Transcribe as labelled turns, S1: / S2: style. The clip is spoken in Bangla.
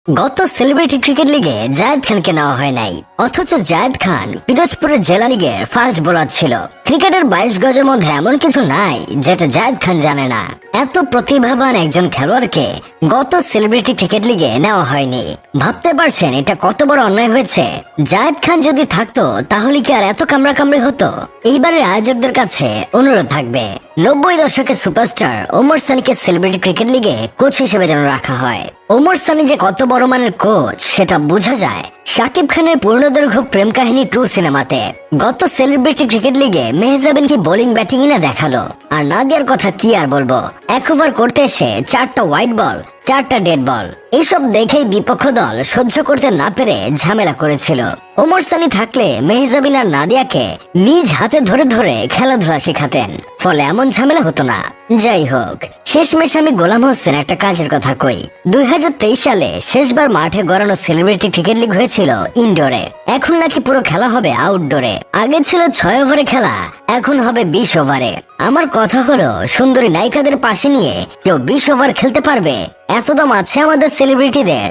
S1: গত সেলিব্রিটি ক্রিকেট লিগে জায়েদ খানকে নেওয়া হয় নাই, অথচ জায়েদ খান পিরোজপুরের জেলা লিগের ফাস্ট বোলার ছিল। ক্রিকেটের 22 গজের মধ্যে এমন কিছু নাই যেটা জায়েদ খান জানে না। এত প্রতিভাবান একজন খেলোয়াড়কে গত সেলিব্রিটি ক্রিকেট লিগে নেওয়া হয়নি। ভাবতে পারছেন এটা কত বড় অন্যায় হয়েছে? জায়েদ খান যদি থাকতো তাহলে কি আর এত কামড়াকামড়ি হতো? এইবারের আয়োজকদের কাছে অনুরোধ থাকবে 90 দশকের সুপারস্টার ওমর সানিকে সেলিব্রিটি ক্রিকেট লিগে কোচ হিসেবে যেন রাখা হয়। ওমর সানি যে কত বড় মানের কোচ সেটা বোঝা যায় শাকিব খানের পূর্ণদৈর্ঘ্য প্রেম কাহিনী 2 সিনেমাতে। গত সেলিব্রিটি ক্রিকেট লিগে মেহজাবিন কি বোলিং ব্যাটিং না দেখালো, আর নাদিয়ার কথা কি আর বলবো। 1 ওভার করতে এসে 4টা হোয়াইট বল, 4টা ডেড বল, এইসব দেখেই বিপক্ষ দল সহ্য করতে না পেরে ঝামেলা করেছিল। ওমর সানি থাকলে মেহজাবিন আর নাদিয়াকে নিজ হাতে ধরে ধরে খেলাধুলা শেখাতেন, ফলে এমন ঝামেলা হতো না। যাই হোক, শেষমেশ আমি গোলাম হোসেন একটা কাজের কথা কই। 2023 সালে শেষবার মাঠে গড়ানো সেলিব্রিটি ক্রিকেট লিগ হয়েছিল ইনডোরে, এখন নাকি পুরো খেলা হবে আউটডোরে। আগে ছিল 6 ওভারে খেলা, এখন হবে 20 ওভারে। আমার কথা হলো, সুন্দরী নায়িকাদের পাশে নিয়ে কেউ 20 ওভার খেলতে পারবে? এত দাম আছে আমাদের সেলিব্রিটিদের।